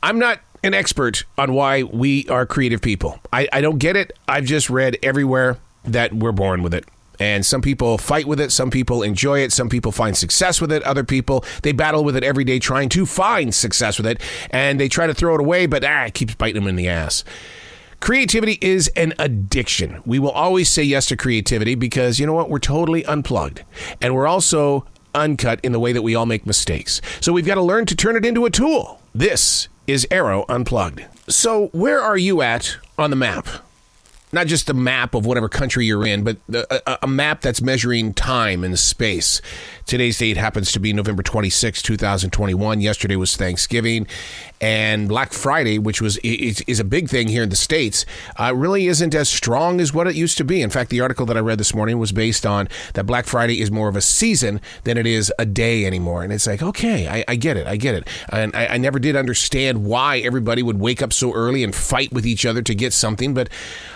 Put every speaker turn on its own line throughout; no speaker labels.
I'm not an expert on why we are creative people. I don't get it. I've just read everywhere that we're born with it. And some people fight with it. Some people enjoy it. Some people find success with it. Other people, they battle with it every day trying to find success with it. And they try to throw it away, but it keeps biting them in the ass. Creativity is an addiction. We will always say yes to creativity because, you know what, we're totally unplugged. And we're also uncut in the way that we all make mistakes. So we've got to learn to turn it into a tool. This is Arroe Unplugged. So where are you at on the map? Not just the map of whatever country you're in, but a map that's measuring time and space. Today's date happens to be November 26, 2021. Yesterday was Thanksgiving. And Black Friday, which is a big thing here in the States, really isn't as strong as what it used to be. In fact, the article that I read this morning was based on that Black Friday is more of a season than it is a day anymore. And it's like, okay, I get it. And I never did understand why everybody would wake up so early and fight with each other to get something. But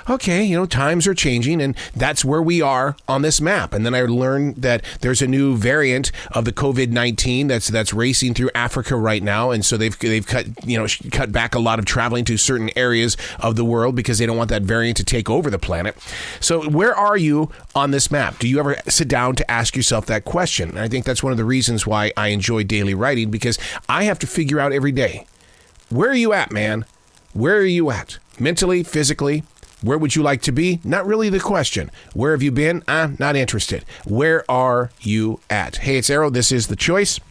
okay, times are changing, and that's where we are on this map. And then I learned that there's a new variant of the COVID-19 that's racing through Africa right now, and so they've cut back a lot of traveling to certain areas of the world because they don't want that variant to take over the planet. So where are you on this map? Do you ever sit down to ask yourself that question? And I think that's one of the reasons why I enjoy daily writing, because I have to figure out every day, where are you at, man? Where are you at? Mentally, physically? Where would you like to be? Not really the question. Where have you been? I'm not interested. Where are you at? Hey, it's Arroe. This is The Choice.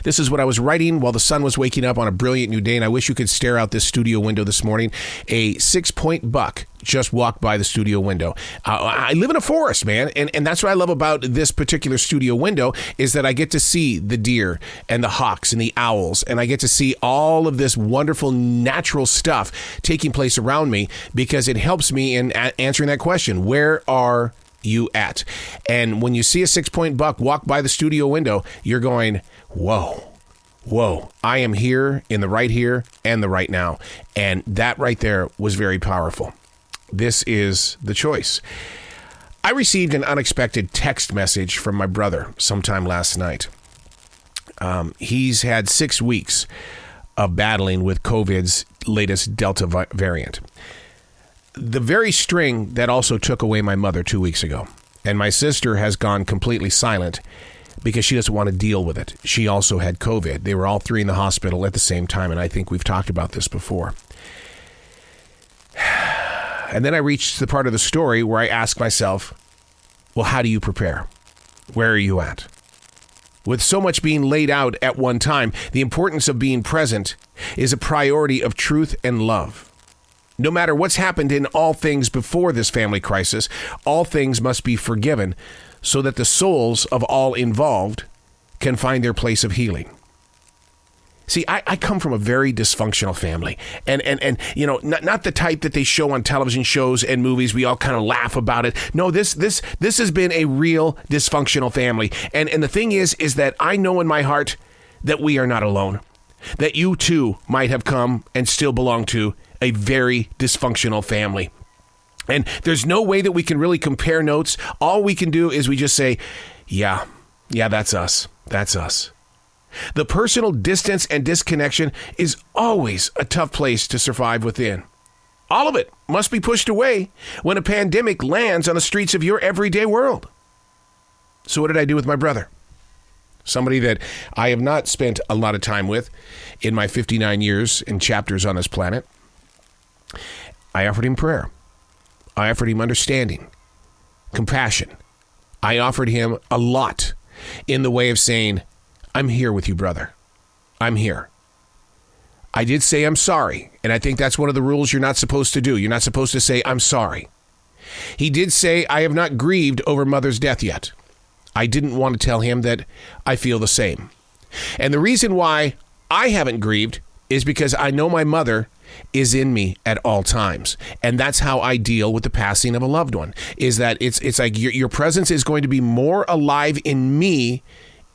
This is what I was writing while the sun was waking up on a brilliant new day, and I wish you could stare out this studio window this morning. A 6-point buck just walked by the studio window. I live in a forest, man, and that's what I love about this particular studio window is that I get to see the deer and the hawks and the owls, and I get to see all of this wonderful natural stuff taking place around me because it helps me in answering that question, where are you at? And when you see a 6-point buck walk by the studio window, you're going, whoa, I am here in the right here and the right now. And that right there was very powerful. This is The Choice. I received an unexpected text message from my brother sometime last night. He's had 6 weeks of battling with COVID's latest Delta variant. The very string that also took away my mother 2 weeks ago. And my sister has gone completely silent because she doesn't want to deal with it. She also had COVID. They were all three in the hospital at the same time, and I think we've talked about this before. And then I reached the part of the story where I ask myself, well, how do you prepare? Where are you at? With so much being laid out at one time, the importance of being present is a priority of truth and love. No matter what's happened in all things before this family crisis, all things must be forgiven so that the souls of all involved can find their place of healing. See, I come from a very dysfunctional family, and not the type that they show on television shows and movies. We all kind of laugh about it. No, this has been a real dysfunctional family, and the thing is that I know in my heart that we are not alone, that you too might have come and still belong to a very dysfunctional family. And there's no way that we can really compare notes. All we can do is we just say, yeah, that's us. That's us. The personal distance and disconnection is always a tough place to survive within. All of it must be pushed away when a pandemic lands on the streets of your everyday world. So what did I do with my brother? Somebody that I have not spent a lot of time with in my 59 years in chapters on this planet. I offered him prayer. I offered him understanding, compassion. I offered him a lot in the way of saying, I'm here with you, brother. I'm here. I did say I'm sorry, and I think that's one of the rules you're not supposed to do. You're not supposed to say, I'm sorry. He did say, I have not grieved over Mother's death yet. I didn't want to tell him that I feel the same. And the reason why I haven't grieved is because I know my mother is in me at all times. And that's how I deal with the passing of a loved one, is that it's like your presence is going to be more alive in me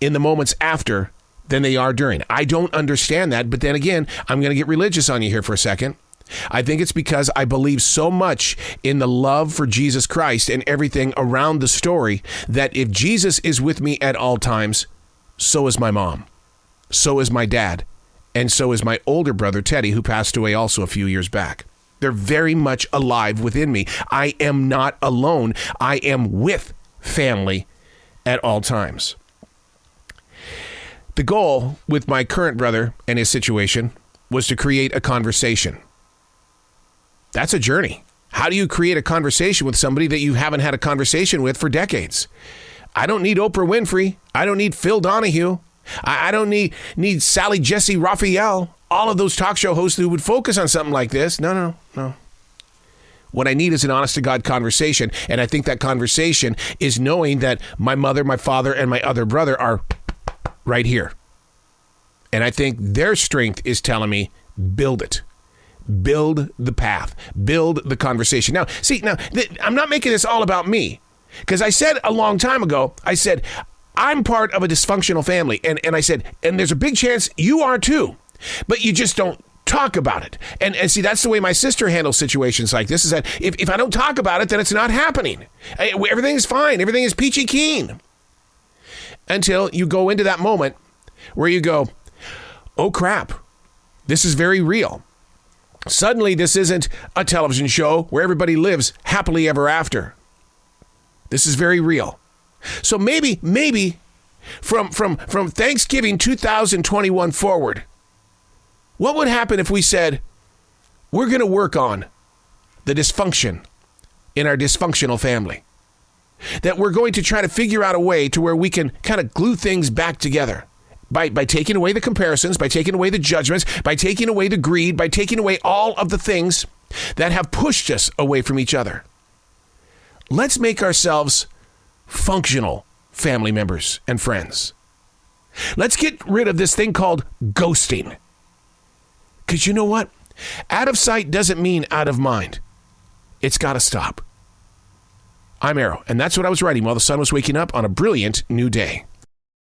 in the moments after than they are during. I don't understand that, but then again, I'm going to get religious on you here for a second. I think it's because I believe so much in the love for Jesus Christ and everything around the story that if Jesus is with me at all times, so is my mom, so is my dad, And so is my older brother, Teddy, who passed away also a few years back. They're very much alive within me. I am not alone. I am with family at all times. The goal with my current brother and his situation was to create a conversation. That's a journey. How do you create a conversation with somebody that you haven't had a conversation with for decades? I don't need Oprah Winfrey. I don't need Phil Donahue. I don't need Sally Jesse Raphael, all of those talk show hosts who would focus on something like this. No. What I need is an honest-to-God conversation, and I think that conversation is knowing that my mother, my father, and my other brother are right here. And I think their strength is telling me, build it. Build the path. Build the conversation. Now, I'm not making this all about me, because I said a long time ago, I said, I'm part of a dysfunctional family. And I said, and there's a big chance you are too, but you just don't talk about it. And see, that's the way my sister handles situations like this, is that if I don't talk about it, then it's not happening. Everything is fine. Everything is peachy keen. Until you go into that moment where you go, oh crap, this is very real. Suddenly, this isn't a television show where everybody lives happily ever after. This is very real. So maybe from Thanksgiving 2021 forward, what would happen if we said, we're going to work on the dysfunction in our dysfunctional family? That we're going to try to figure out a way to where we can kind of glue things back together by taking away the comparisons, by taking away the judgments, by taking away the greed, by taking away all of the things that have pushed us away from each other. Let's make ourselves functional family members and friends. Let's get rid of this thing called ghosting. Because you know what? Out of sight doesn't mean out of mind. It's got to stop. I'm Arroe, and that's what I was writing while the sun was waking up on a brilliant new day.